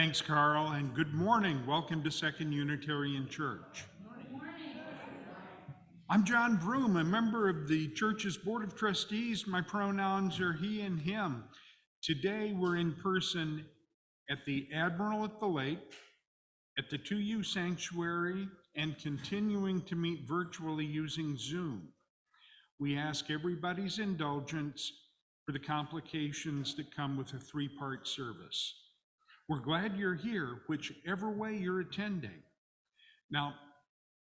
Thanks, Carl, and good morning. Welcome to Second Unitarian Church. I'm John Broom, a member of the church's Board of Trustees. My pronouns are he and him. Today, we're in person at the Admiral at the Lake, at the 2U Sanctuary, and continuing to meet virtually using Zoom. We ask everybody's indulgence for the complications that come with a three-part service. We're glad you're here, whichever way you're attending. Now,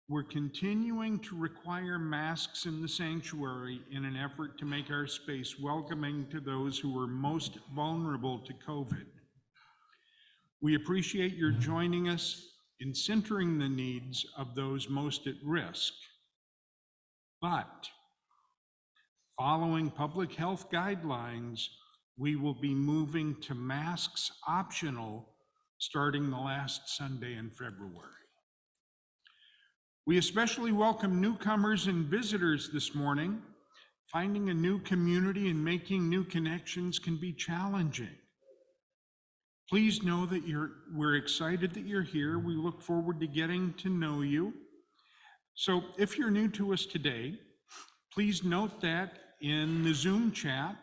we're continuing to require masks in the sanctuary in an effort to make our space welcoming to those who are most vulnerable to COVID. We appreciate your joining us in centering the needs of those most at risk. But following public health guidelines, we will be moving to masks optional starting the last Sunday in February. We especially welcome newcomers and visitors this morning. Finding a new community and making new connections can be challenging. Please know that we're excited that you're here. We look forward to getting to know you. So if you're new to us today, please note that in the Zoom chat,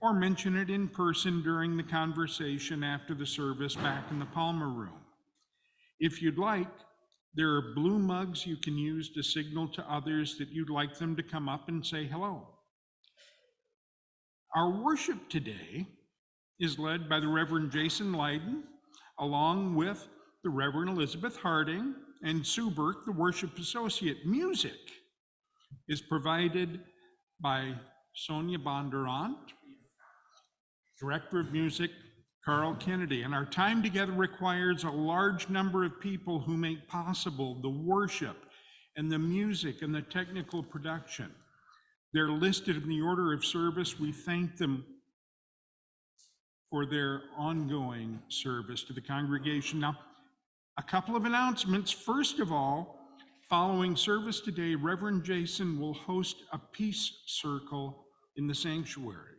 or mention it in person during the conversation after the service back in the Palmer Room. If you'd like, there are blue mugs you can use to signal to others that you'd like them to come up and say hello. Our worship today is led by the Reverend Jason Leiden, along with the Reverend Elizabeth Harding and Sue Burke, the worship associate. Music is provided by Sonia Bondurant, Director of Music, Carl Kennedy. And our time together requires a large number of people who make possible the worship and the music and the technical production. They're listed in the order of service. We thank them for their ongoing service to the congregation. Now, a couple of announcements. First of all, following service today, Reverend Jason will host a peace circle in the sanctuary.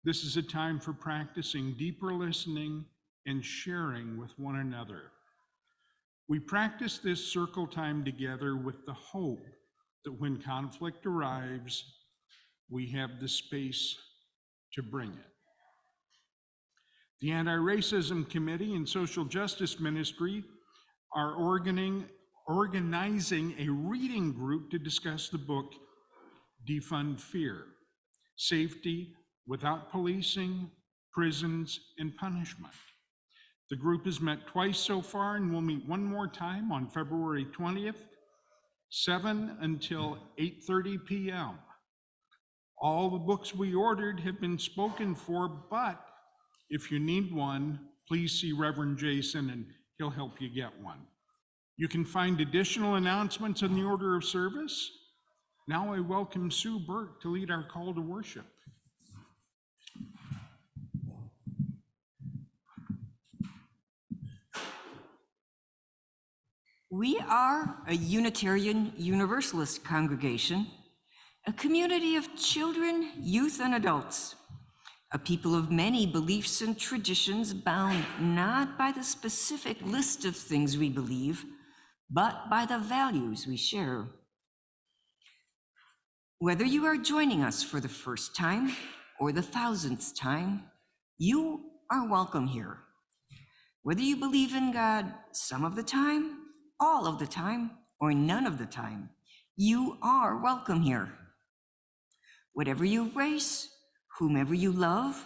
This is a time for practicing deeper listening and sharing with one another. We practice this circle time together with the hope that when conflict arrives, we have the space to bring it. The Anti-Racism Committee and Social Justice Ministry are organizing a reading group to discuss the book, Defund Fear: Safety Without Policing, Prisons, and Punishment. The group has met twice so far and will meet one more time on February 20th, 7 until 8:30 p.m. All the books we ordered have been spoken for, but if you need one, please see Reverend Jason and he'll help you get one. You can find additional announcements in the order of service. Now I welcome Sue Burke to lead our call to worship. We are a Unitarian Universalist congregation, a community of children, youth, and adults, a people of many beliefs and traditions bound not by the specific list of things we believe, but by the values we share. Whether you are joining us for the first time or the 1000th time, you are welcome here. Whether you believe in God some of the time, all of the time, or none of the time, you are welcome here. Whatever your race, whomever you love,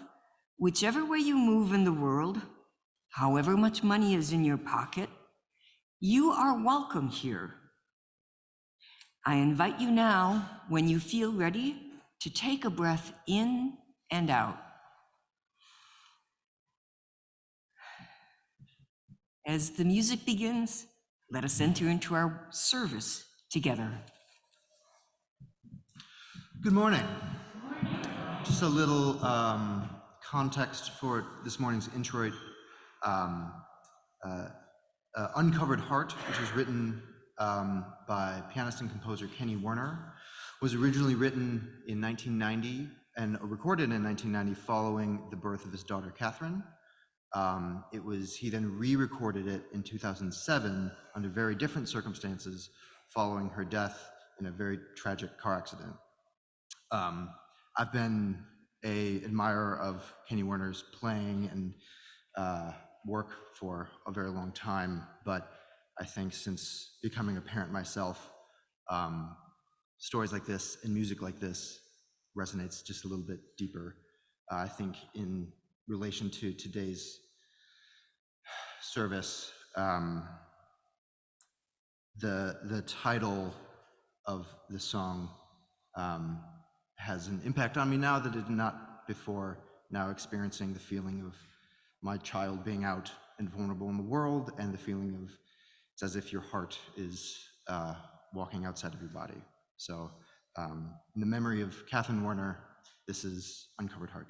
whichever way you move in the world, however much money is in your pocket, you are welcome here. I invite you now, when you feel ready, to take a breath in and out. As the music begins, let us enter into our service together. Good morning. Just a little context for this morning's introit. Uncovered Heart, which was written by pianist and composer Kenny Werner, was originally written in 1990 and recorded in 1990 following the birth of his daughter Catherine. He then re-recorded it in 2007 under very different circumstances following her death in a very tragic car accident. I've been an admirer of Kenny Werner's playing and work for a very long time, but I think since becoming a parent myself, stories like this and music like this resonates just a little bit deeper. I think in relation to today's service, the title of the song has an impact on me now that it did not before, now experiencing the feeling of my child being out and vulnerable in the world, and the feeling of it's as if your heart is walking outside of your body. So in the memory of Catherine Werner, this is Uncovered Heart.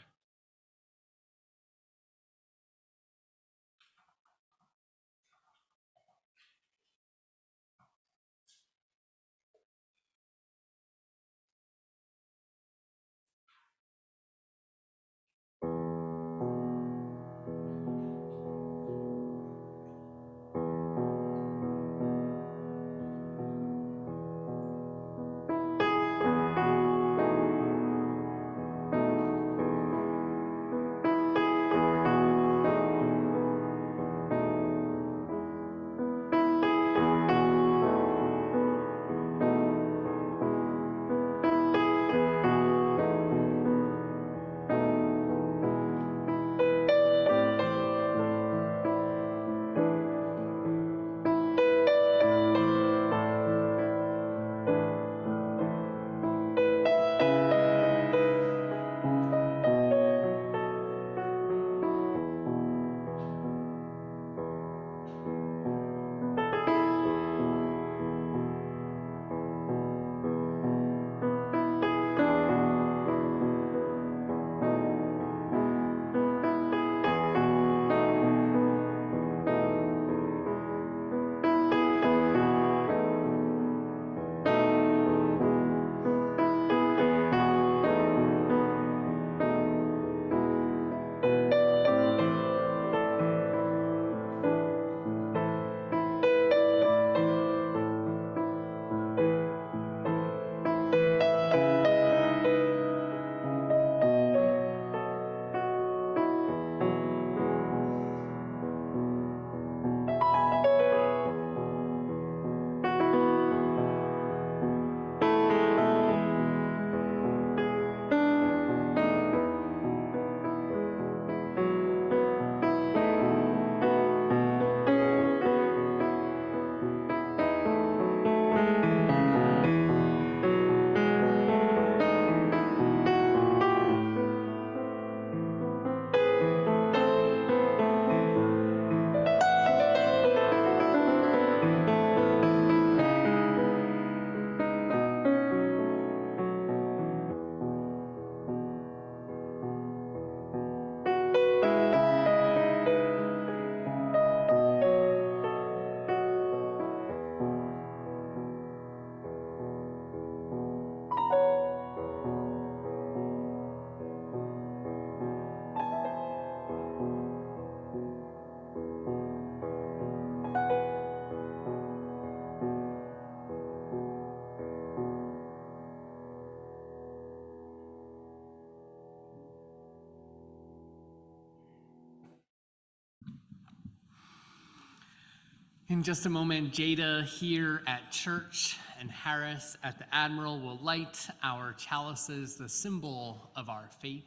In just a moment, Jada here at church and Harris at the Admiral will light our chalices, the symbol of our faith.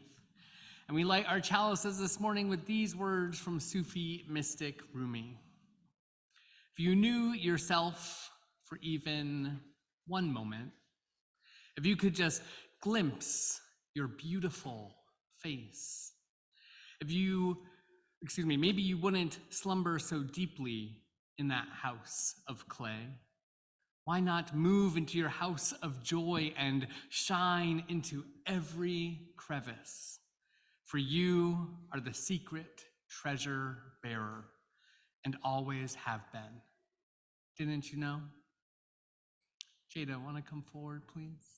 And we light our chalices this morning with these words from Sufi mystic Rumi. If you knew yourself for even one moment, if you could just glimpse your beautiful face, maybe you wouldn't slumber so deeply in that house of clay. Why not move into your house of joy and shine into every crevice? For you are the secret treasure bearer and always have been. Didn't you know? Jada, want to come forward, please?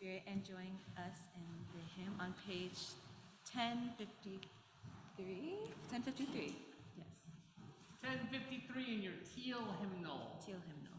Spirit and join us in the hymn on page 1053. 1053. Yes. 1053 in your teal hymnal. Teal hymnal.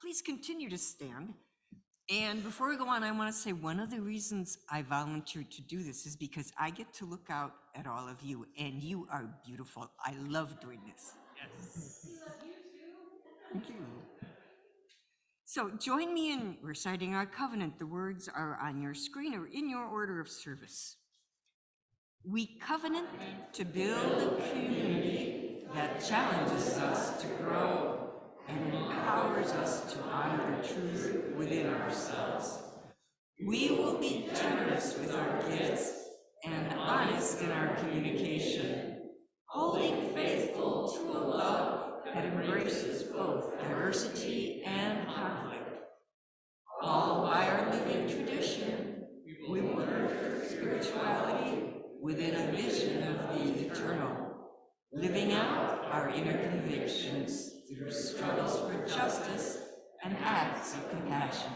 Please continue to stand. And before we go on, I want to say one of the reasons I volunteered to do this is because I get to look out at all of you, and you are beautiful. I love doing this. Yes. Thank you. So join me in reciting our covenant. The words are on your screen or in your order of service. We covenant to build a community that challenges us to grow and empowers us to honor the truth within ourselves. We will be generous with our gifts and honest in our communication, holding faithful to a love that embraces both diversity and conflict. All by our living tradition, we will nurture spirituality within a vision of the eternal, living out our inner convictions through struggles for justice and acts of compassion.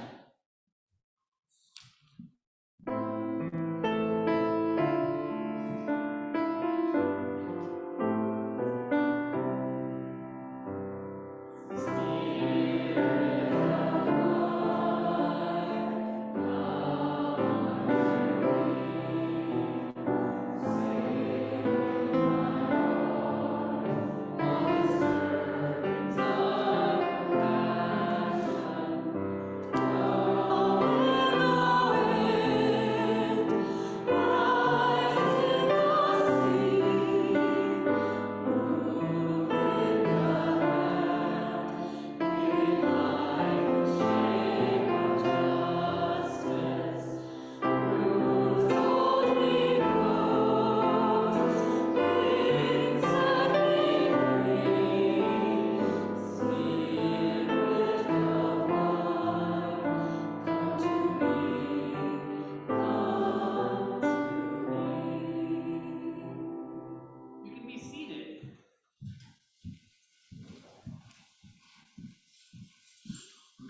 You can be seated.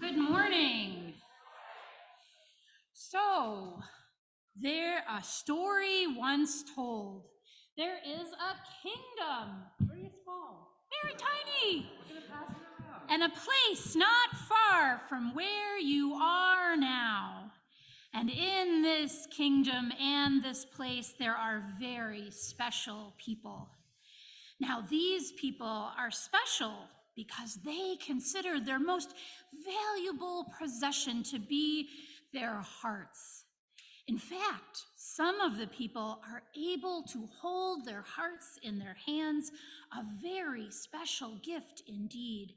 Good morning. So, a story once told. There is a kingdom, very small, very tiny, and a place not far from where you are now. And in this kingdom and this place, there are very special people. Now, these people are special because they consider their most valuable possession to be their hearts. In fact, some of the people are able to hold their hearts in their hands, a very special gift indeed.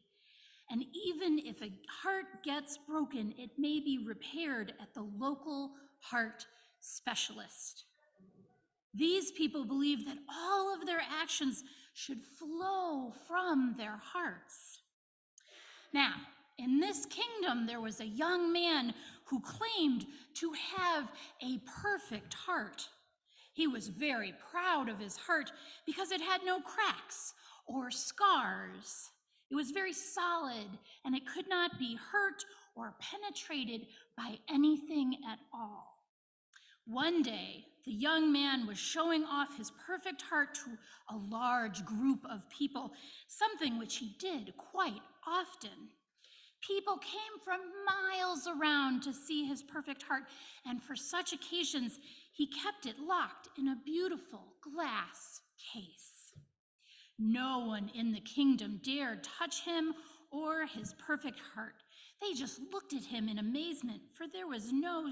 And even if a heart gets broken, it may be repaired at the local heart specialist. These people believe that all of their actions should flow from their hearts. Now, in this kingdom, there was a young man who claimed to have a perfect heart. He was very proud of his heart because it had no cracks or scars. It was very solid, and it could not be hurt or penetrated by anything at all. One day, the young man was showing off his perfect heart to a large group of people, something which he did quite often. People came from miles around to see his perfect heart, and for such occasions, he kept it locked in a beautiful glass case. No one in the kingdom dared touch him or his perfect heart. They just looked at him in amazement, for there was no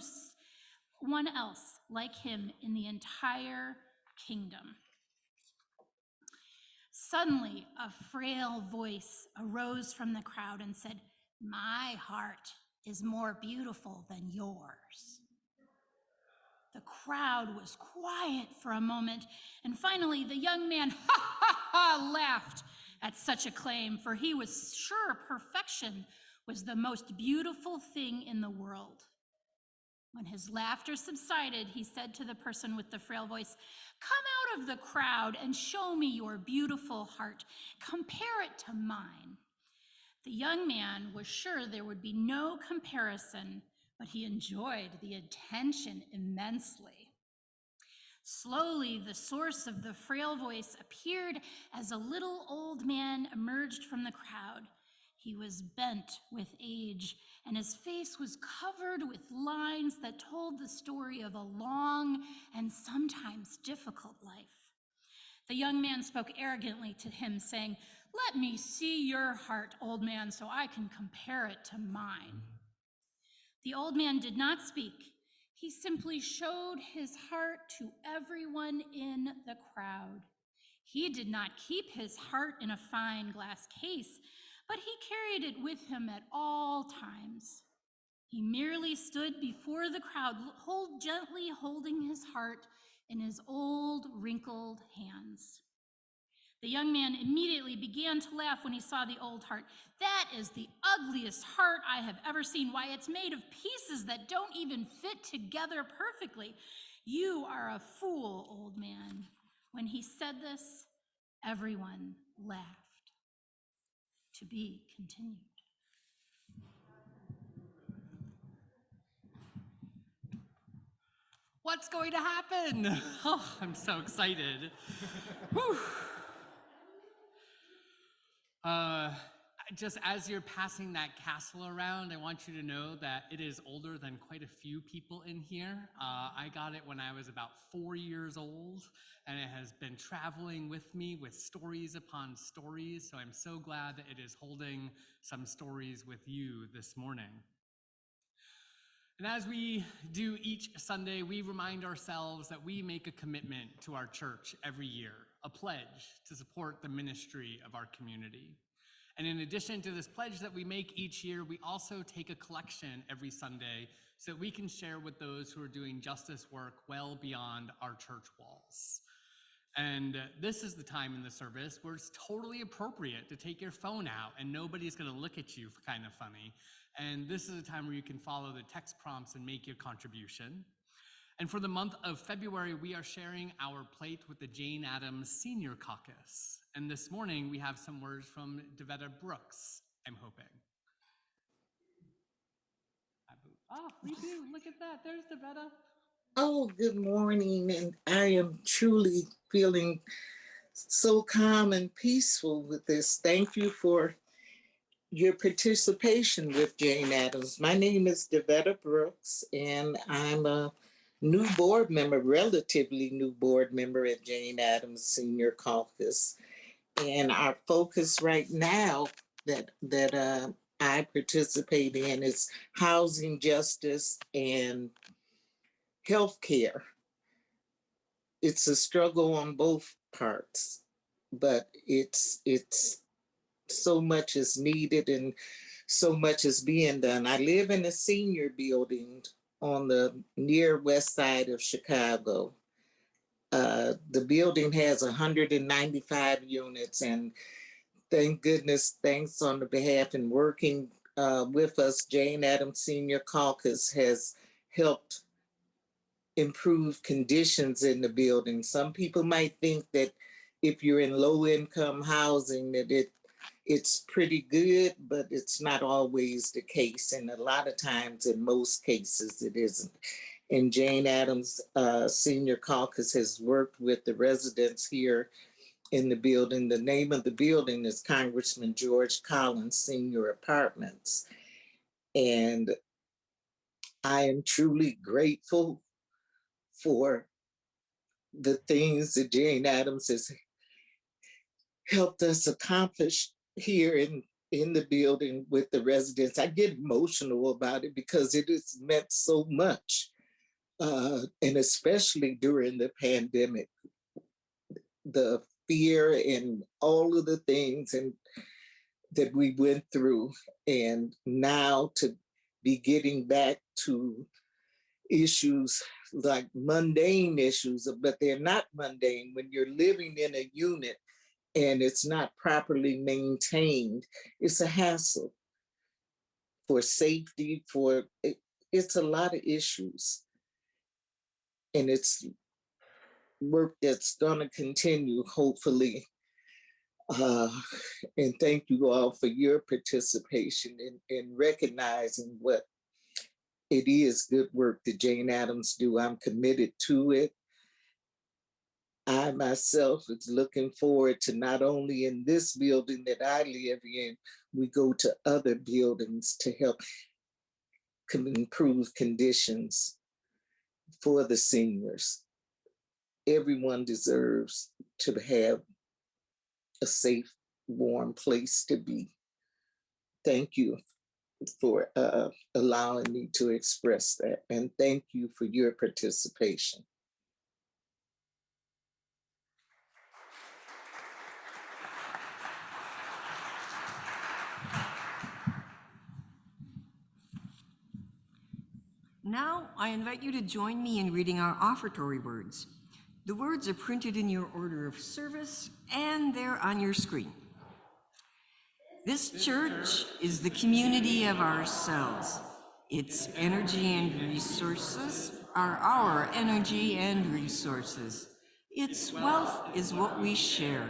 one else like him in the entire kingdom. Suddenly, a frail voice arose from the crowd and said, "My heart is more beautiful than yours." The crowd was quiet for a moment, and finally the young man laughed at such a claim, for he was sure perfection was the most beautiful thing in the world. When his laughter subsided, he said to the person with the frail voice, "Come out of the crowd and show me your beautiful heart. Compare it to mine." The young man was sure there would be no comparison, but he enjoyed the attention immensely. Slowly, the source of the frail voice appeared as a little old man emerged from the crowd. He was bent with age, and his face was covered with lines that told the story of a long and sometimes difficult life. The young man spoke arrogantly to him, saying, "Let me see your heart, old man, so I can compare it to mine." The old man did not speak. He simply showed his heart to everyone in the crowd. He did not keep his heart in a fine glass case, but he carried it with him at all times. He merely stood before the crowd, gently holding his heart in his old, wrinkled hands. The young man immediately began to laugh when he saw the old heart. "That is the ugliest heart I have ever seen. Why, it's made of pieces that don't even fit together perfectly. You are a fool, old man." When he said this, everyone laughed. To be continued. What's going to happen? Oh, I'm so excited. Whew. Just as you're passing that castle around, I want you to know that it is older than quite a few people in here. I got it when I was about 4 years old, and it has been traveling with me with stories upon stories. So I'm so glad that it is holding some stories with you this morning. And as we do each Sunday, we remind ourselves that we make a commitment to our church every year, a pledge to support the ministry of our community. And in addition to this pledge that we make each year, we also take a collection every Sunday so that we can share with those who are doing justice work well beyond our church walls. And this is the time in the service where it's totally appropriate to take your phone out and nobody's going to look at you kind of funny. And this is a time where you can follow the text prompts and make your contribution. And for the month of February, we are sharing our plate with the Jane Addams Senior Caucus. And this morning, we have some words from Devetta Brooks, I'm hoping. Oh, we do. Look at that. There's Devetta. Oh, good morning. And I am truly feeling so calm and peaceful with this. Thank you for your participation with Jane Addams. My name is Devetta Brooks, and I'm a new board member, relatively new board member at Jane Addams Senior Caucus. And our focus right now that I participate in is housing justice and healthcare. It's a struggle on both parts, but it's so much is needed and so much is being done. I live in a senior building on the near west side of Chicago. The building has 195 units, and thank goodness, thanks on the behalf and working with us, Jane Addams Senior Caucus has helped improved conditions in the building. Some people might think that if you're in low income housing that it's pretty good, but it's not always the case. And a lot of times, in most cases, it isn't. And Jane Addams Senior Caucus has worked with the residents here in the building. The name of the building is Congressman George Collins Senior Apartments. And I am truly grateful for the things that Jane Addams has helped us accomplish here in the building with the residents. I get emotional about it because it has meant so much. And especially during the pandemic, the fear and all of the things and that we went through. And now to be getting back to issues like mundane issues, but they're not mundane when you're living in a unit and it's not properly maintained. It's a hassle for safety, it's a lot of issues. And it's work that's going to continue, hopefully. And thank you all for your participation in recognizing what it is good work that Jane Addams do. I'm committed to it. I myself is looking forward to not only in this building that I live in, we go to other buildings to help improve conditions for the seniors. Everyone deserves to have a safe, warm place to be. Thank you for allowing me to express that. And thank you for your participation. Now, I invite you to join me in reading our offertory words. The words are printed in your order of service, and they're on your screen. This church is the community of ourselves. Its energy and resources are our energy and resources. Its wealth is what we share.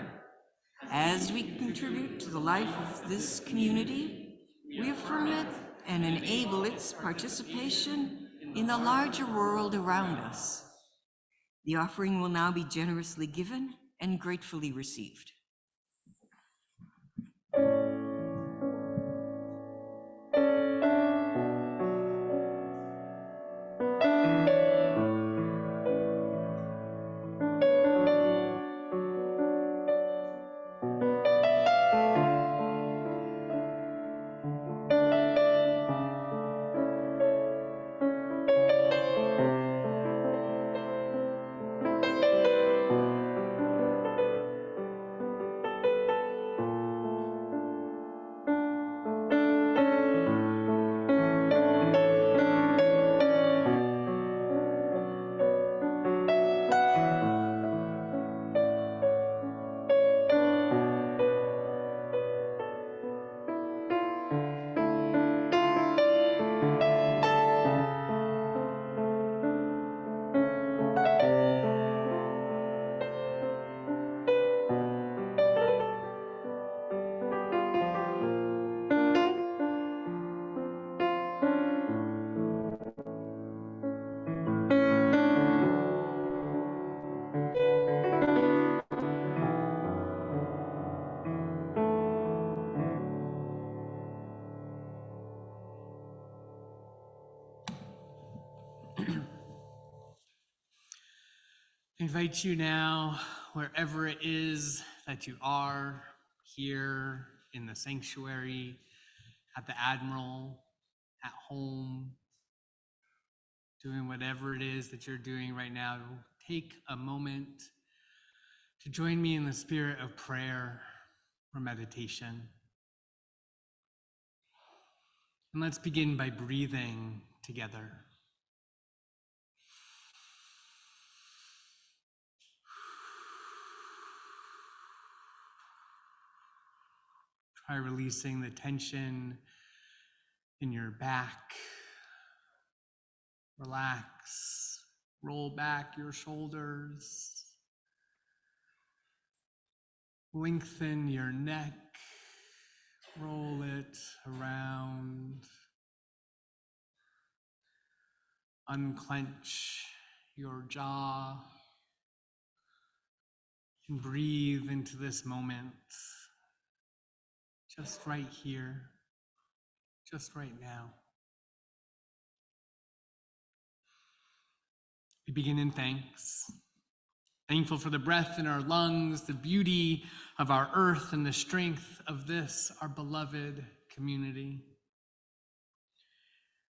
As we contribute to the life of this community, we affirm it and enable its participation in the larger world around us. The offering will now be generously given and gratefully received. I invite you now, wherever it is that you are, here in the sanctuary, at the Admiral, at home, doing whatever it is that you're doing right now, take a moment to join me in the spirit of prayer or meditation. And let's begin by breathing together. Try releasing the tension in your back. Relax Roll back your shoulders. Lengthen your neck. Roll it around. Unclench your jaw. And breathe into this moment. Just right here. Just right now. We begin in thanks. Thankful for the breath in our lungs, the beauty of our earth, and the strength of this, our beloved community.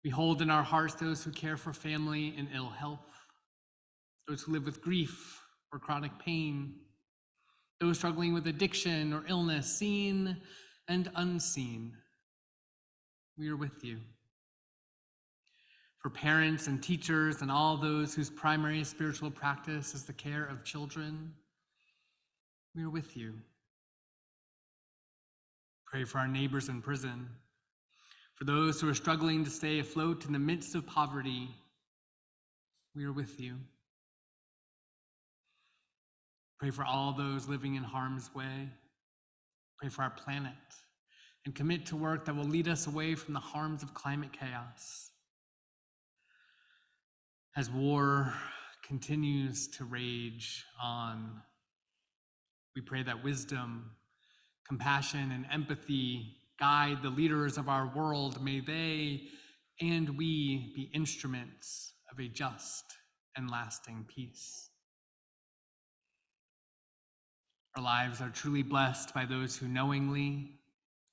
We hold in our hearts those who care for family in ill health, those who live with grief or chronic pain, those struggling with addiction or illness, seen and unseen. We are with you. For parents and teachers and all those whose primary spiritual practice is the care of children, we are with you. Pray for our neighbors in prison, for those who are struggling to stay afloat in the midst of poverty, we are with you. Pray for all those living in harm's way. Pray for our planet and commit to work that will lead us away from the harms of climate chaos. As war continues to rage on, we pray that wisdom, compassion, and empathy guide the leaders of our world. May they and we be instruments of a just and lasting peace. Our lives are truly blessed by those who knowingly,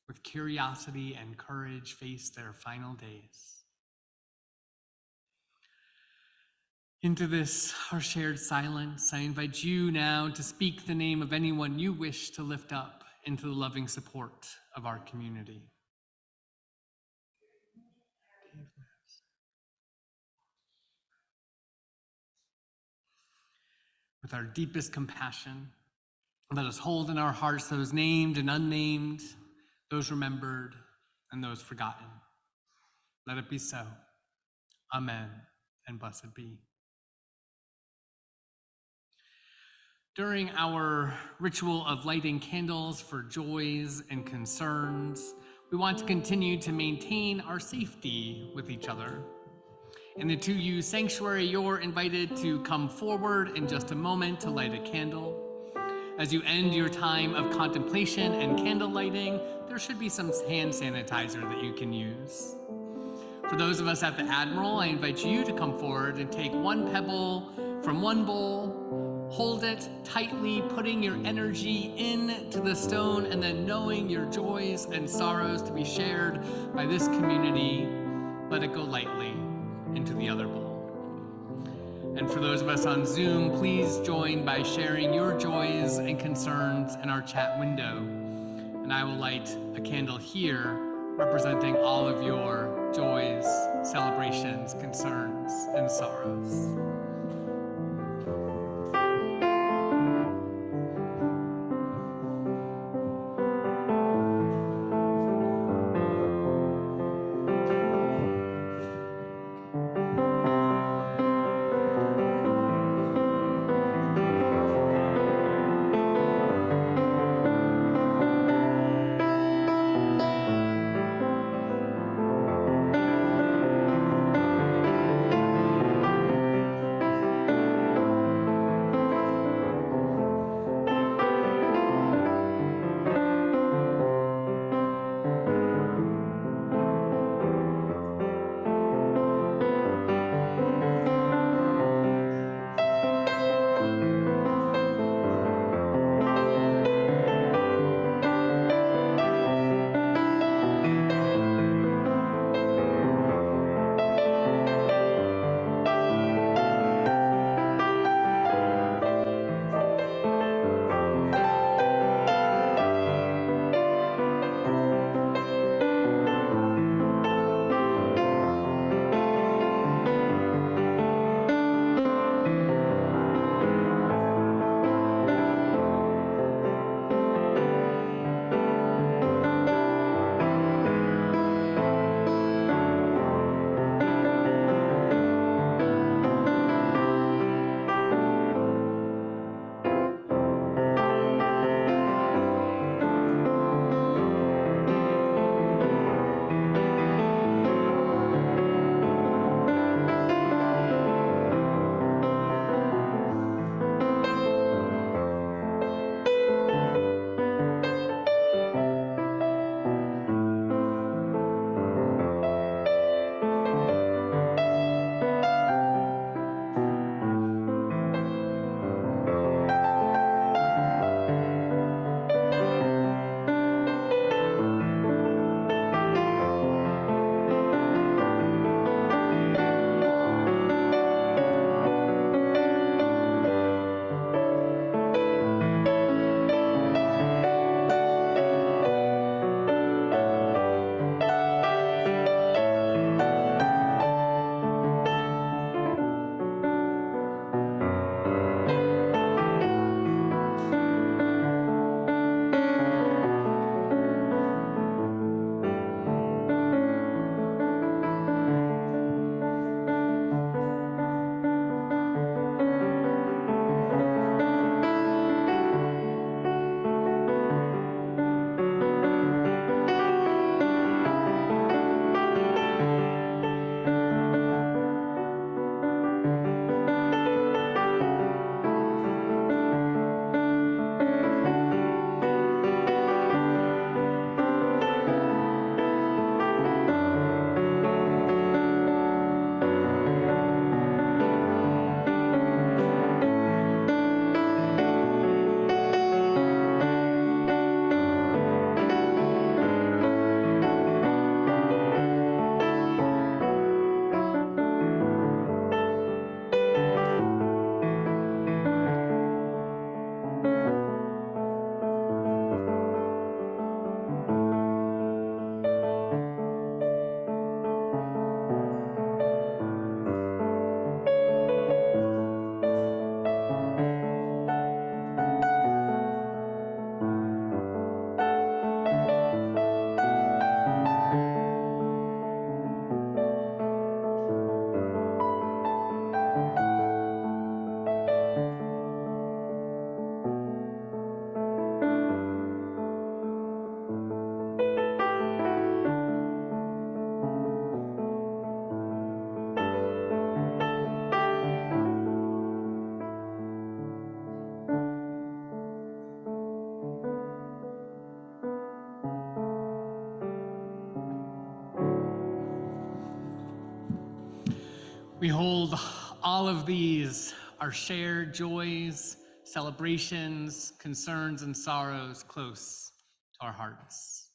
with curiosity and courage, face their final days. Into this, our shared silence, I invite you now to speak the name of anyone you wish to lift up into the loving support of our community. With our deepest compassion, let us hold in our hearts those named and unnamed, those remembered and those forgotten. Let it be so. Amen, and blessed be. During our ritual of lighting candles for joys and concerns, we want to continue to maintain our safety with each other. In the 2U sanctuary, you're invited to come forward in just a moment to light a candle. As you end your time of contemplation and candle lighting, there should be some hand sanitizer that you can use. For those of us at the Admiral, I invite you to come forward and take one pebble from one bowl, hold it tightly, putting your energy into the stone, and then knowing your joys and sorrows to be shared by this community, let it go lightly into the other bowl. And for those of us on Zoom, please join by sharing your joys and concerns in our chat window. And I will light a candle here representing all of your joys, celebrations, concerns, and sorrows. We hold all of these, our shared joys, celebrations, concerns, and sorrows close to our hearts.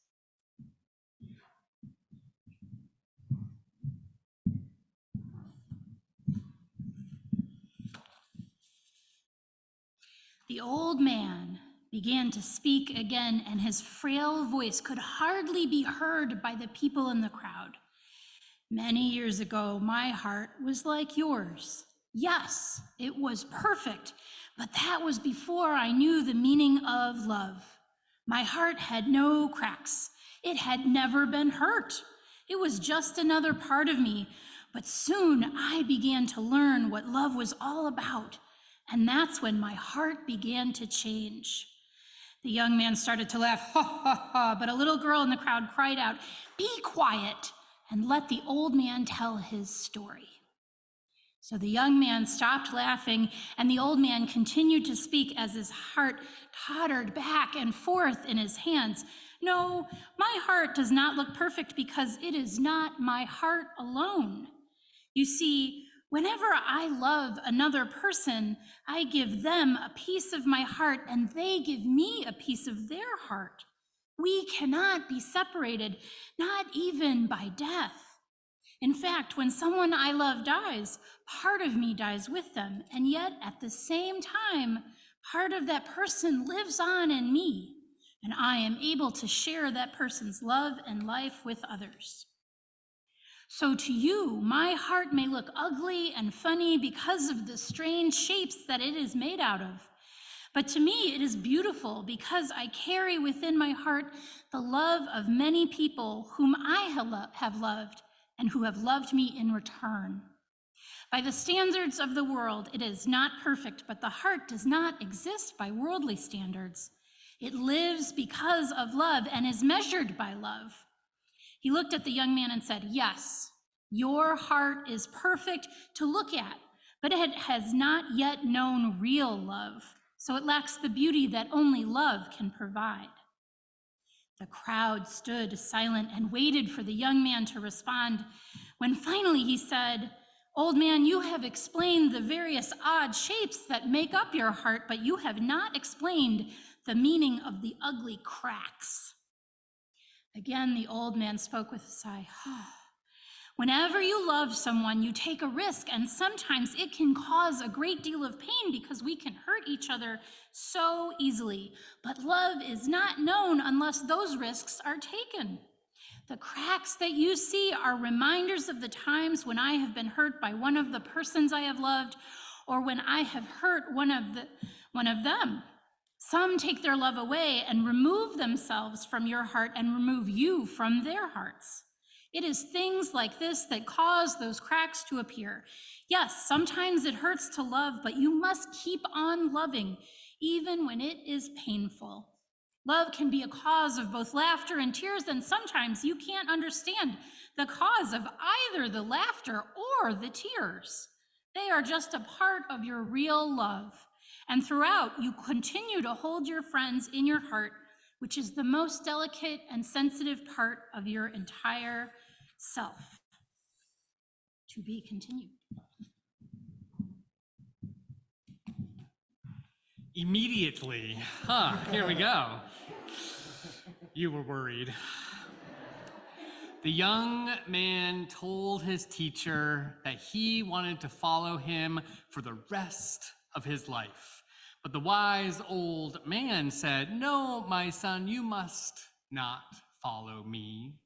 The old man began to speak again, and his frail voice could hardly be heard by the people in the crowd. Many years ago, my heart was like yours. Yes, it was perfect, but that was before I knew the meaning of love. My heart had no cracks. It had never been hurt. It was just another part of me, but soon I began to learn what love was all about, and that's when my heart began to change. The young man started to laugh, ha, ha, ha, but a little girl in the crowd cried out, "Be quiet," and let the old man tell his story. So the young man stopped laughing, and the old man continued to speak as his heart tottered back and forth in his hands. "No, my heart does not look perfect because it is not my heart alone. You see, whenever I love another person, I give them a piece of my heart and they give me a piece of their heart. We cannot be separated, not even by death. In fact, when someone I love dies, part of me dies with them, and yet at the same time, part of that person lives on in me, and I am able to share that person's love and life with others. So to you, my heart may look ugly and funny because of the strange shapes that it is made out of. But to me, it is beautiful because I carry within my heart the love of many people whom I have loved and who have loved me in return. By the standards of the world, it is not perfect, but the heart does not exist by worldly standards. It lives because of love and is measured by love." He looked at the young man and said, "Yes, your heart is perfect to look at, but it has not yet known real love, so it lacks the beauty that only love can provide." The crowd stood silent and waited for the young man to respond. When finally he said, "Old man, you have explained the various odd shapes that make up your heart, but you have not explained the meaning of the ugly cracks." Again, the old man spoke with a sigh. "Whenever you love someone, you take a risk, and sometimes it can cause a great deal of pain because we can hurt each other so easily. But love is not known unless those risks are taken. The cracks that you see are reminders of the times when I have been hurt by one of the persons I have loved, or when I have hurt one of them. Some take their love away and remove themselves from your heart and remove you from their hearts. It is things like this that cause those cracks to appear. Yes, sometimes it hurts to love, but you must keep on loving, even when it is painful. Love can be a cause of both laughter and tears, and sometimes you can't understand the cause of either the laughter or the tears. They are just a part of your real love. And throughout, you continue to hold your friends in your heart, which is the most delicate and sensitive part of your entire self. To be continued. Immediately, here we go. You were worried. The young man told his teacher that he wanted to follow him for the rest of his life. But the wise old man said, "No, my son, you must not follow me.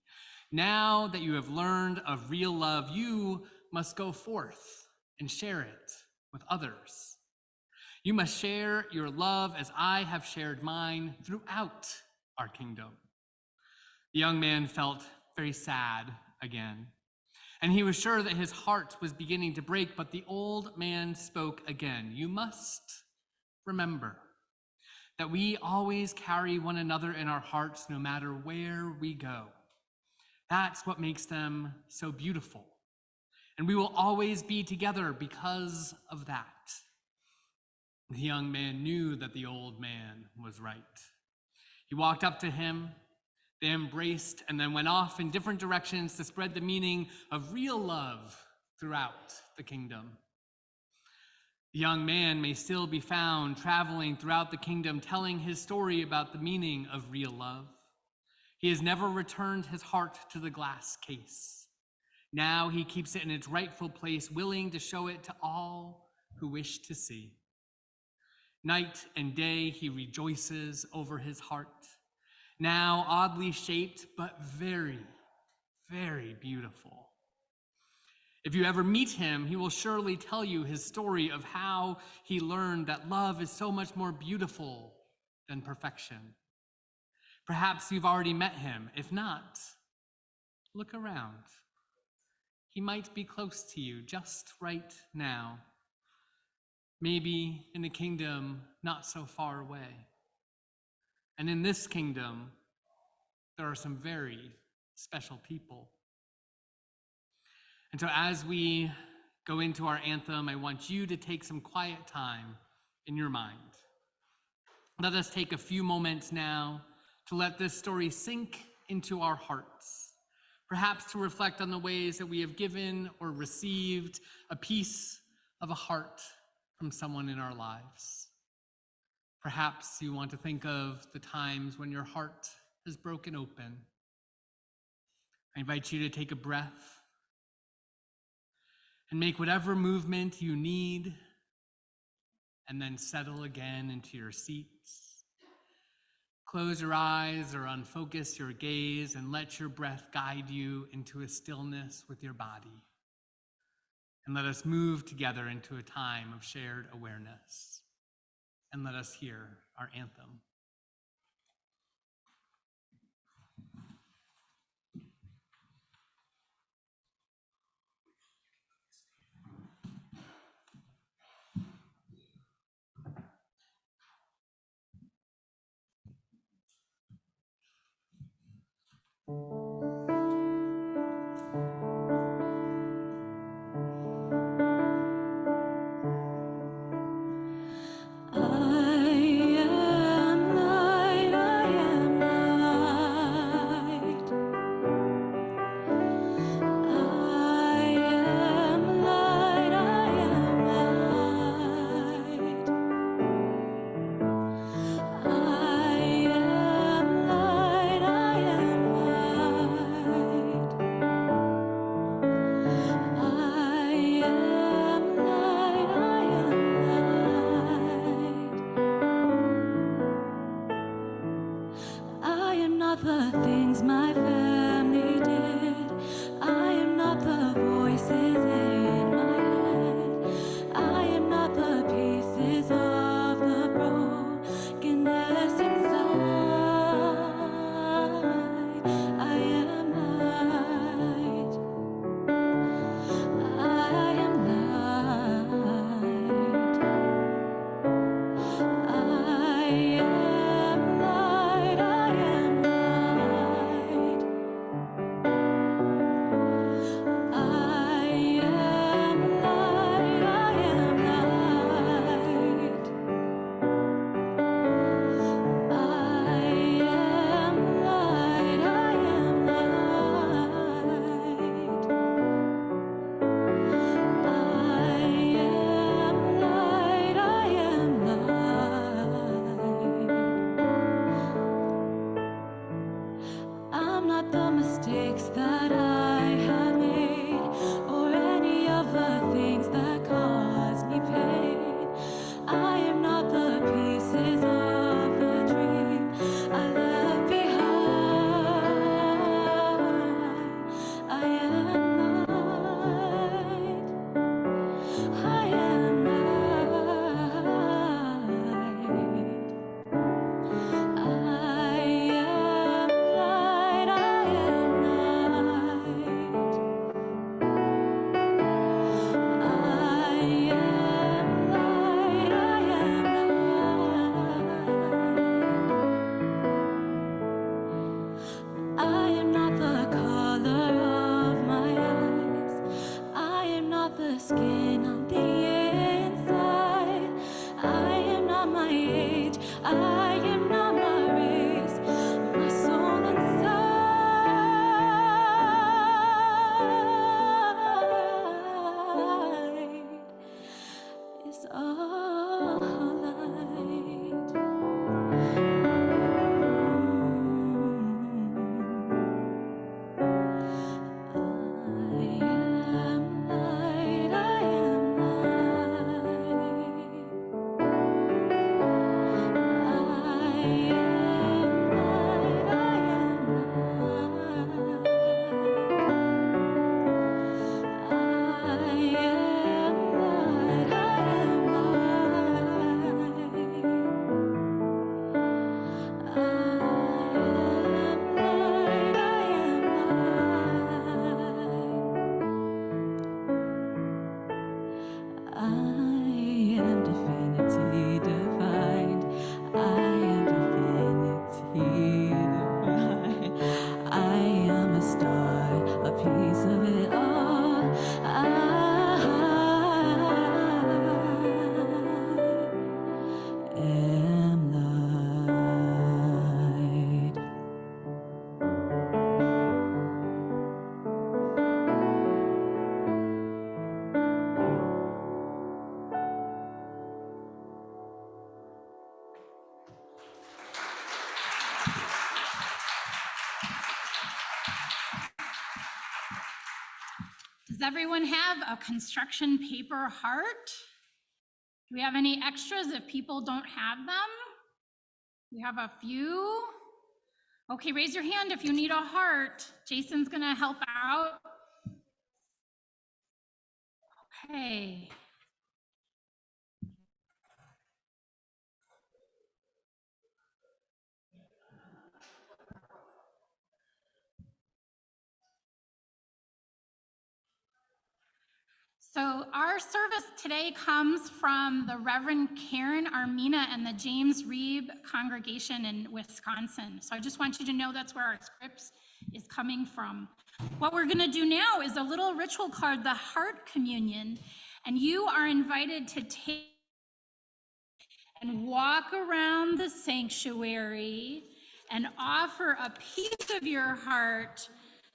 Now that you have learned of real love, you must go forth and share it with others. You must share your love as I have shared mine throughout our kingdom." The young man felt very sad again, and he was sure that his heart was beginning to break, but the old man spoke again. "You must remember that we always carry one another in our hearts no matter where we go. That's what makes them so beautiful, and we will always be together because of that." The young man knew that the old man was right. He walked up to him, they embraced, and then went off in different directions to spread the meaning of real love throughout the kingdom. The young man may still be found traveling throughout the kingdom, telling his story about the meaning of real love. He has never returned his heart to the glass case. Now he keeps it in its rightful place, willing to show it to all who wish to see. Night and day he rejoices over his heart, now oddly shaped, but very, very beautiful. If you ever meet him, he will surely tell you his story of how he learned that love is so much more beautiful than perfection. Perhaps you've already met him. If not, look around. He might be close to you just right now. Maybe in a kingdom not so far away. And in this kingdom, there are some very special people. And so as we go into our anthem, I want you to take some quiet time in your mind. Let us take a few moments now to let this story sink into our hearts, perhaps to reflect on the ways that we have given or received a piece of a heart from someone in our lives. Perhaps you want to think of the times when your heart has broken open. I invite you to take a breath and make whatever movement you need, and then settle again into your seats. Close your eyes or unfocus your gaze and let your breath guide you into a stillness with your body. And let us move together into a time of shared awareness. And let us hear our anthem. The things my family did. I am not the voices in my head. I am not the pieces of the brokenness inside. I am light. I am light. I am light. I am light. I'm not the mistakes that I have made, or any of the things that cause me pain. I am not the pieces of the dream I left behind. I am light. I am light. I am light. I am light. Does everyone have a construction paper heart? Do we have any extras if people don't have them? We have a few. Okay, raise your hand if you need a heart. Jason's gonna help out. Okay. So our service today comes from the Reverend Karen Armina and the James Reeb congregation in Wisconsin. So I just want you to know that's where our scripts is coming from. What we're gonna do now is a little ritual called the Heart Communion, and you are invited to take and walk around the sanctuary and offer a piece of your heart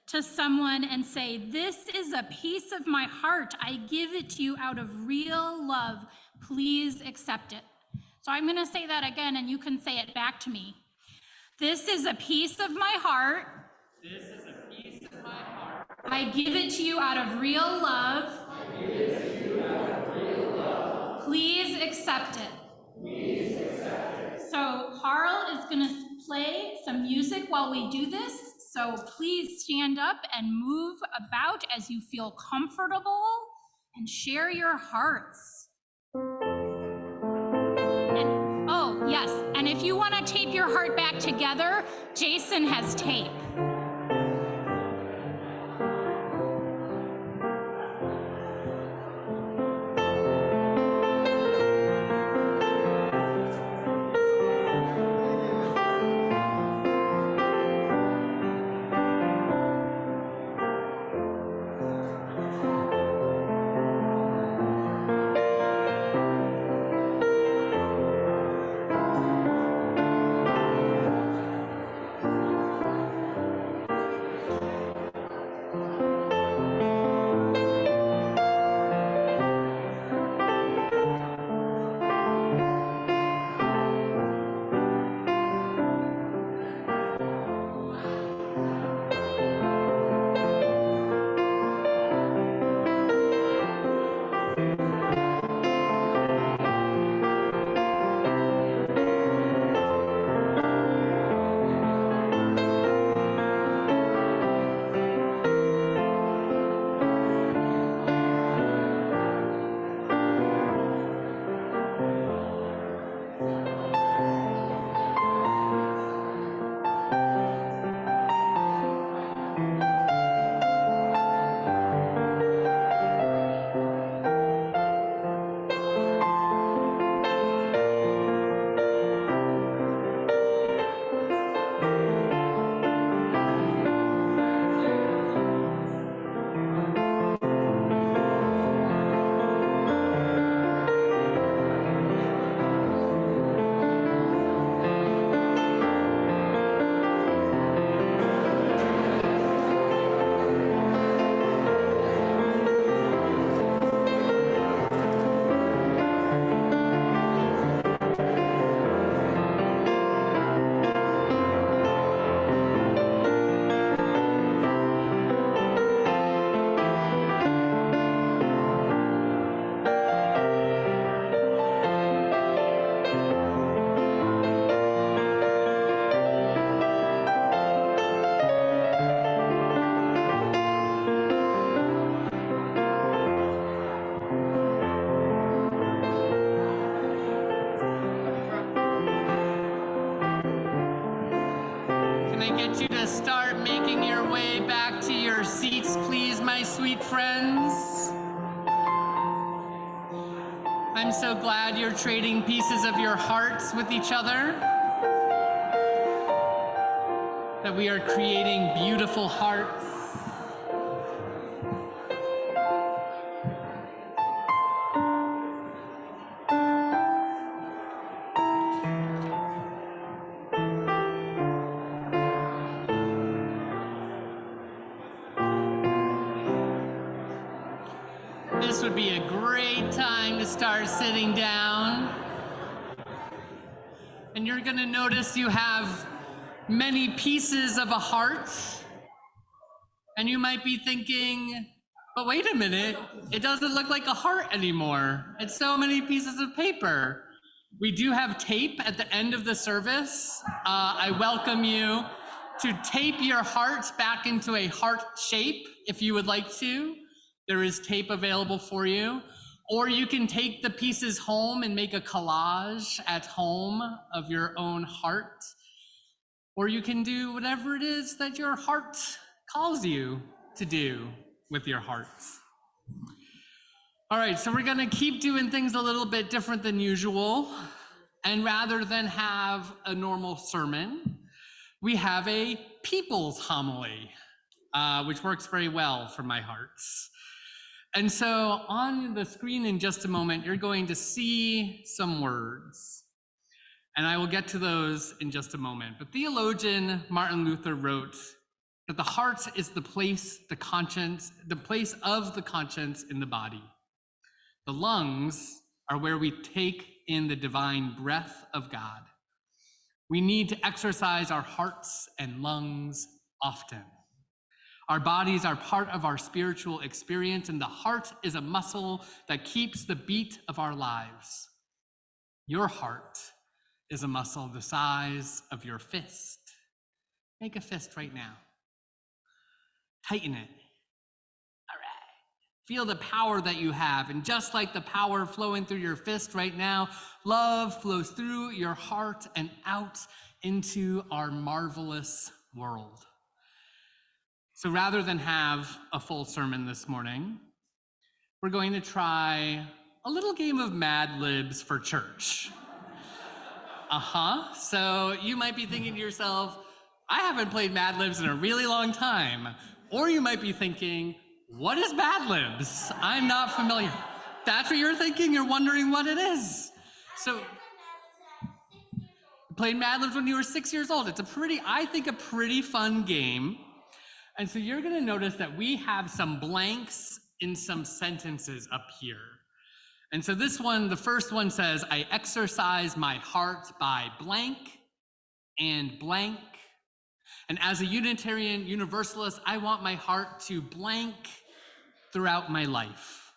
to someone and say, "This is a piece of my heart. I give it to you out of real love. Please accept it." So I'm gonna say that again and you can say it back to me. This is a piece of my heart. This is a piece of my heart. I give it to you out of real love. I give it to you out of real love. Please accept it. Please accept it. So Carl is gonna play some music while we do this. So please stand up and move about as you feel comfortable and share your hearts. And, oh, yes, and if you want to tape your heart back together, Jason has tape. Get you to start making your way back to your seats, please, my sweet friends. I'm so glad you're trading pieces of your hearts with each other, that we are creating beautiful hearts. This would be a great time to start sitting down. And you're gonna notice you have many pieces of a heart. And you might be thinking, But wait a minute, it doesn't look like a heart anymore. It's so many pieces of paper. We do have tape at the end of the service. I welcome you to tape your heart back into a heart shape if you would like to. There is tape available for you. Or you can take the pieces home and make a collage at home of your own heart. Or you can do whatever it is that your heart calls you to do with your heart. All right, so we're gonna keep doing things a little bit different than usual. And rather than have a normal sermon, we have a people's homily, which works very well for my hearts. And so on the screen in just a moment, you're going to see some words. And I will get to those in just a moment. But theologian Martin Luther wrote that the heart is the place of the conscience in the body. The lungs are where we take in the divine breath of God. We need to exercise our hearts and lungs often. Our bodies are part of our spiritual experience, and the heart is a muscle that keeps the beat of our lives. Your heart is a muscle the size of your fist. Make a fist right now. Tighten it. All right. Feel the power that you have, and just like the power flowing through your fist right now, love flows through your heart and out into our marvelous world. So rather than have a full sermon this morning, we're going to try a little game of Mad Libs for church. So you might be thinking to yourself, I haven't played Mad Libs in a really long time. Or you might be thinking, what is Mad Libs? I'm not familiar. That's what you're thinking? You're wondering what it is. So you played Mad Libs when you were 6 years old. It's a pretty fun game. And so you're gonna notice that we have some blanks in some sentences up here. And so this one, the first one says, I exercise my heart by blank and blank. And as a Unitarian Universalist, I want my heart to blank throughout my life.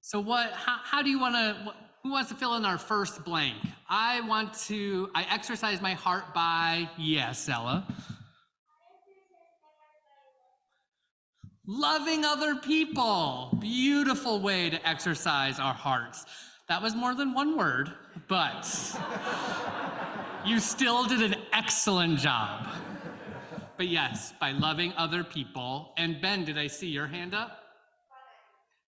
So how do you wanna, who wants to fill in our first blank? I exercise my heart by, yes, Ella. Loving other people. Beautiful way to exercise our hearts. That was more than one word, but you still did an excellent job. But yes, by loving other people. And Ben, did I see your hand up?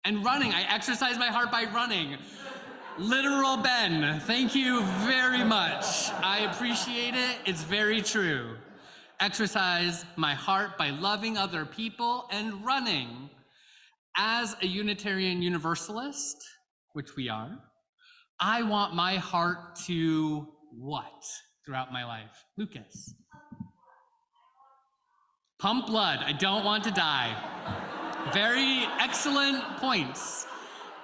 And running. I exercise my heart by running. Literal Ben. Thank you very much. I appreciate it. It's very true. Exercise my heart by loving other people and running. As a Unitarian Universalist, which we are, I want my heart to what throughout my life? Lucas. Pump blood. I don't want to die. Very excellent points.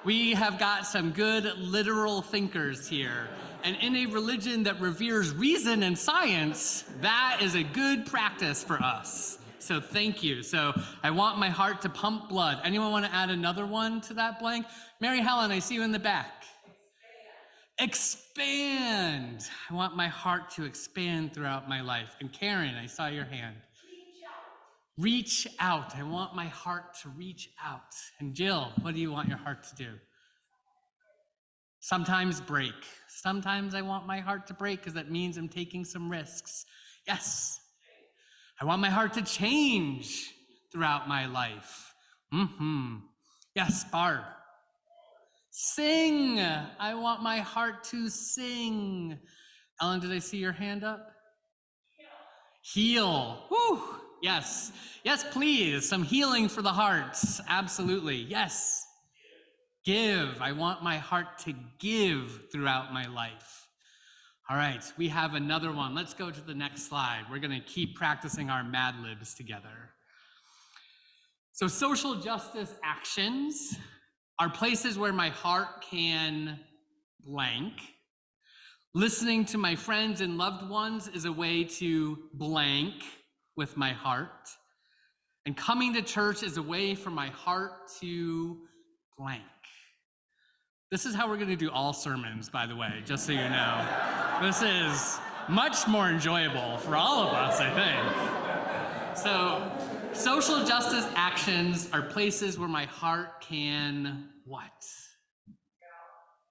We have got some good literal thinkers here. And in a religion that reveres reason and science, that is a good practice for us. So thank you. So I want my heart to pump blood. Anyone want to add another one to that blank? Mary Helen, I see you in the back. Expand. I want my heart to expand throughout my life. And Karen, I saw your hand. Reach out. I want my heart to reach out. And Jill, what do you want your heart to do? Sometimes break. Sometimes I want my heart to break because that means I'm taking some risks. Yes. I want my heart to change throughout my life. Yes, Barb. Sing. I want my heart to sing. Ellen, did I see your hand up? Heal. Woo. Yes. Yes, please. Some healing for the hearts. Absolutely. Yes. Give. I want my heart to give throughout my life. All right, we have another one. Let's go to the next slide. We're going to keep practicing our Mad Libs together. So social justice actions are places where my heart can blank. Listening to my friends and loved ones is a way to blank with my heart. And coming to church is a way for my heart to blank. This is how we're going to do all sermons, by the way, just so you know. This is much more enjoyable for all of us, I think. So, social justice actions are places where my heart can what?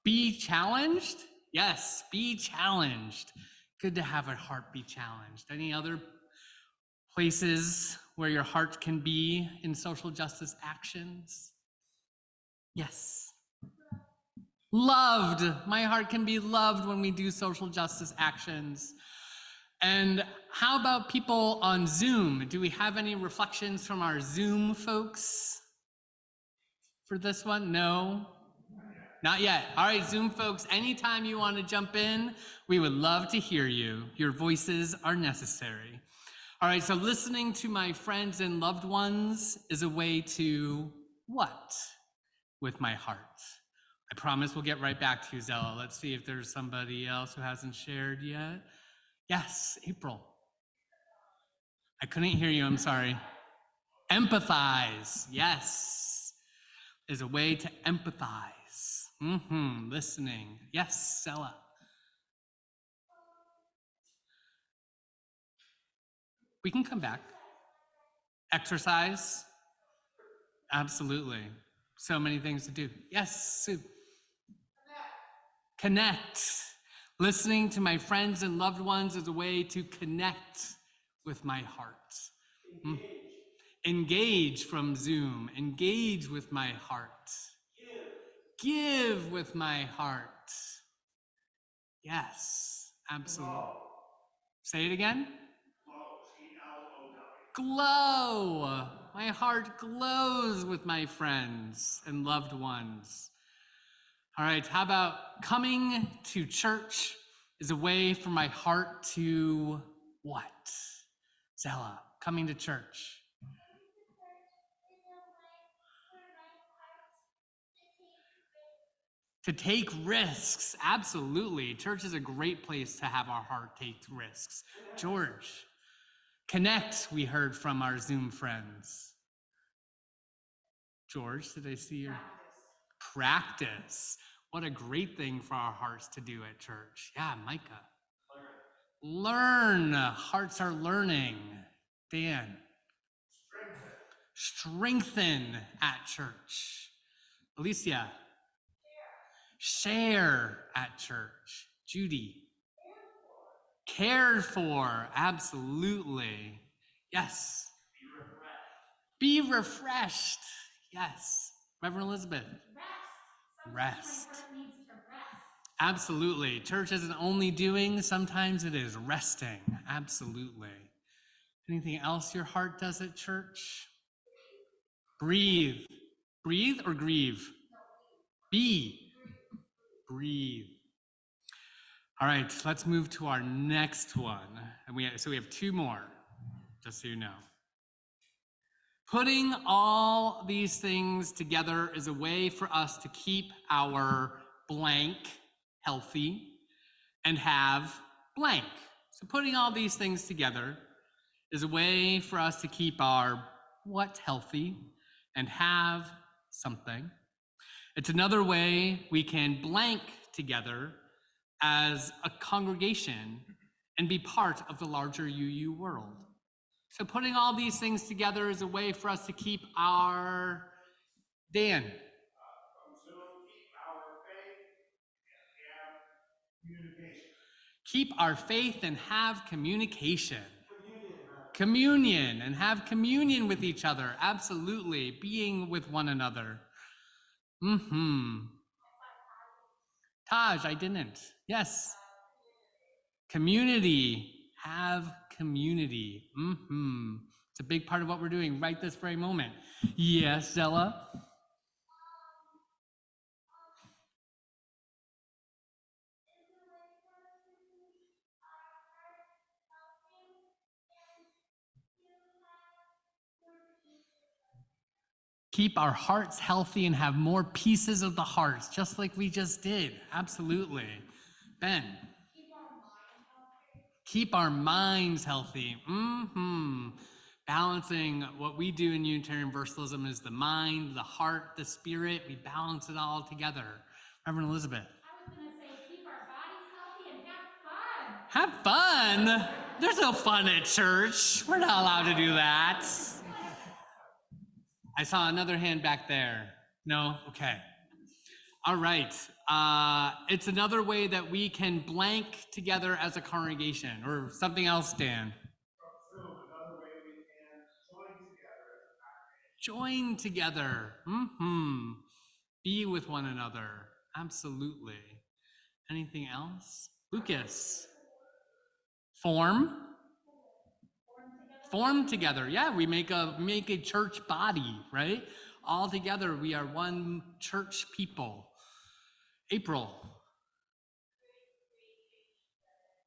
Be challenged? Yes, be challenged. Good to have a heart be challenged. Any other places where your heart can be in social justice actions? Yes. Loved. My heart can be loved when we do social justice actions. And how about people on Zoom? Do we have any reflections from our Zoom folks for this one? No? Not yet. All right, Zoom folks, anytime you want to jump in, we would love to hear you. Your voices are necessary. All right, so listening to my friends and loved ones is a way to what with my heart? I promise we'll get right back to you, Zella. Let's see if there's somebody else who hasn't shared yet. Yes, April. I couldn't hear you, I'm sorry. Empathize, yes, is a way to empathize. Listening. Yes, Zella. We can come back. Exercise. Absolutely. So many things to do. Yes, Sue. Connect. Listening to my friends and loved ones is a way to connect with my heart. Engage from Zoom. Engage with my heart. Give with my heart. Yes, absolutely. Say it again. Glow. My heart glows with my friends and loved ones. All right, how about coming to church is a way for my heart to what? Zella, coming to church. To take risks, absolutely. Church is a great place to have our heart take risks. George. Connect, we heard from our Zoom friends. George, did I see your? Practice. What a great thing for our hearts to do at church. Yeah, Micah. Learn. Hearts are learning. Dan. Strengthen at church. Alicia. Share at church. Judy. Cared for, absolutely. Yes. Be refreshed. Yes. Reverend Elizabeth. Rest. Absolutely. Church isn't only doing, sometimes it is resting. Absolutely. Anything else your heart does at church? Breathe. Breathe or grieve? Be. Breathe. All right, let's move to our next one. And we have two more, just so you know. Putting all these things together is a way for us to keep our blank healthy and have blank. So putting all these things together is a way for us to keep our what healthy and have something. It's another way we can blank together as a congregation and be part of the larger UU world. So putting all these things together is a way for us to keep our, Dan. Keep our faith and have communication. Communion and have communion with each other. Absolutely. Being with one another. Taj, I didn't. Yes. Community. Have community. It's a big part of what we're doing right this very moment. Yes, Zella? Keep our hearts healthy and have more pieces of the hearts, just like we just did. Absolutely. Ben? Keep our minds healthy. balancing what we do in Unitarian Universalism is the mind, the heart, the spirit. We balance it all together. Reverend Elizabeth. I was going to say, keep our bodies healthy and have fun. Have fun? There's no fun at church. We're not allowed to do that. I saw another hand back there. No? Okay. All right. It's another way that we can blank together as a congregation, or something else, Dan. Another way we can Join together. Be with one another. Absolutely. Anything else? Lucas. Form together. Yeah, we make a church body, right? All together, we are one church people. April.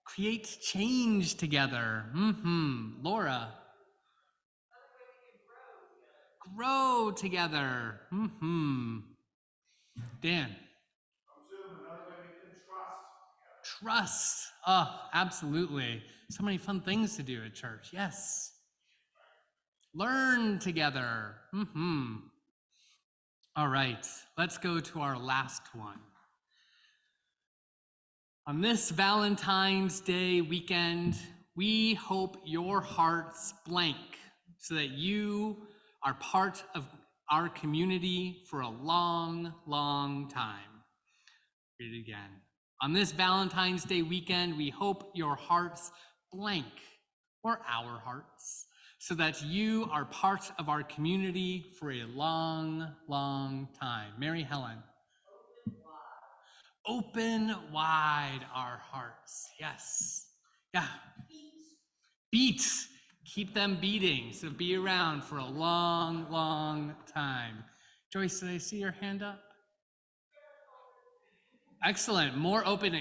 Create change together. Laura. Grow together. Dan. Trust. Oh, absolutely. So many fun things to do at church. Yes. Learn together. All right, let's go to our last one. On this Valentine's Day weekend, we hope your hearts blank so that you are part of our community for a long, long time. Read it again. On this Valentine's Day weekend, we hope your hearts blank, or our hearts, so that you are part of our community for a long, long time. Mary Helen. Open wide our hearts. Yes. Yeah. Beat. Keep them beating. So be around for a long, long time. Joyce, did I see your hand up? Excellent. More open.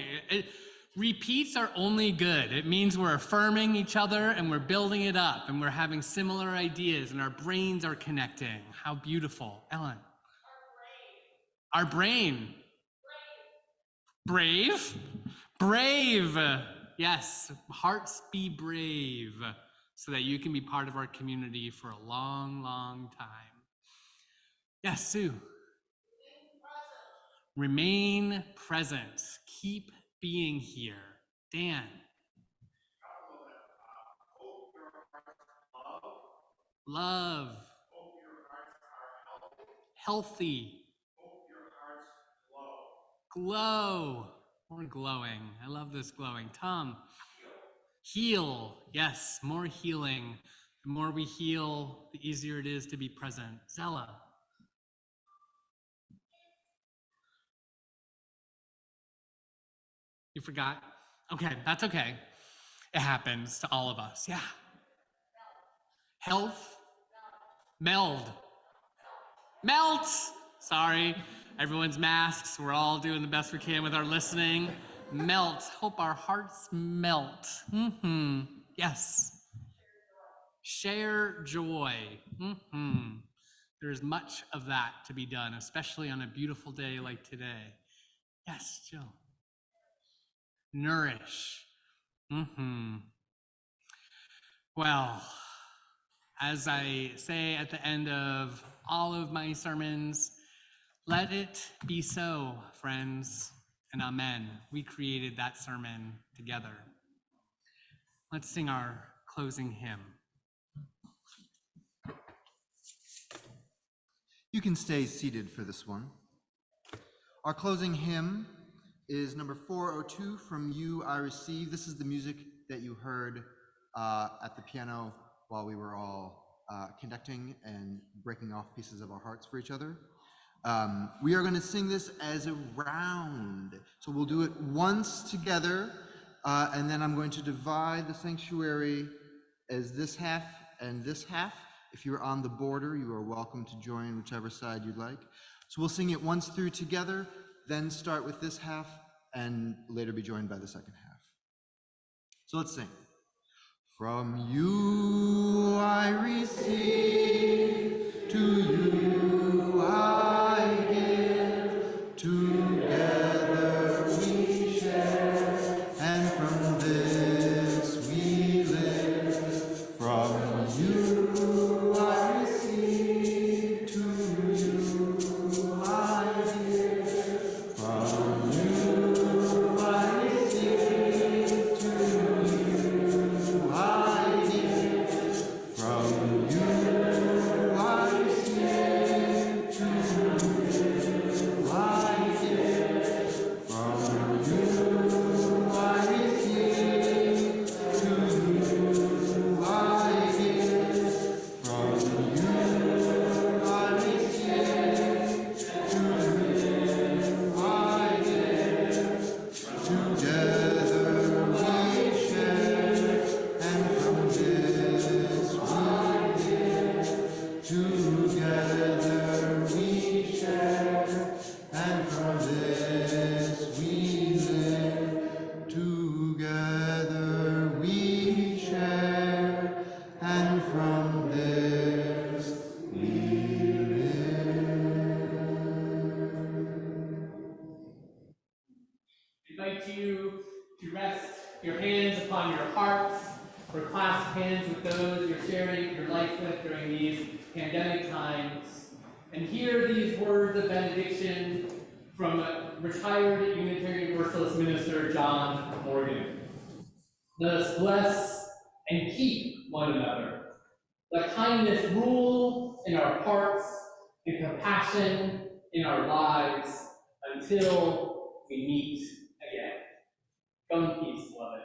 Repeats are only good. It means we're affirming each other and we're building it up and we're having similar ideas and our brains are connecting. How beautiful. Ellen. Our brain. Brave? Brave. Yes. Hearts be brave so that you can be part of our community for a long, long time. Yes, Sue. Remain present. Keep being here. Dan. Love. Healthy. Glow. More glowing. I love this glowing. Tom. Heal. Yes, more healing. The more we heal, the easier it is to be present. Zella. You forgot? Okay, that's okay. It happens to all of us. Yeah. Health. Meld. Melt. Sorry. Everyone's masks. We're all doing the best we can with our listening. Melt. Hope our hearts melt. Yes. Share joy. There's much of that to be done, especially on a beautiful day like today. Yes, Jill. Nourish. Well, as I say at the end of all of my sermons, let it be so, friends, and amen. We created that sermon together. Let's sing our closing hymn. You can stay seated for this one. Our closing hymn is number 402, From You I Receive. This is the music that you heard at the piano while we were all connecting and breaking off pieces of our hearts for each other. We are going to sing this as a round. So we'll do it once together, and then I'm going to divide the sanctuary as this half and this half. If you're on the border, you are welcome to join whichever side you'd like. So we'll sing it once through together, then start with this half, and later be joined by the second half. So let's sing. From you I receive, to you I give, together we share, and from this we live. From you I receive, to you I give. From you I receive, to you I give. From you I receive, to you I give. From you I receive, to you I give. From you I receive, to you I give. Together we share, and from this we live. Together we share, and from this we live. Together we share, and from this we invite you to rest your hands upon your hearts, or clasp hands with those you're sharing your life with during these pandemic times, and hear these words of benediction from retired Unitarian Universalist minister John Morgan. Let us bless and keep one another. Let kindness rule in our hearts and compassion in our lives until we meet again. Go in peace, beloved.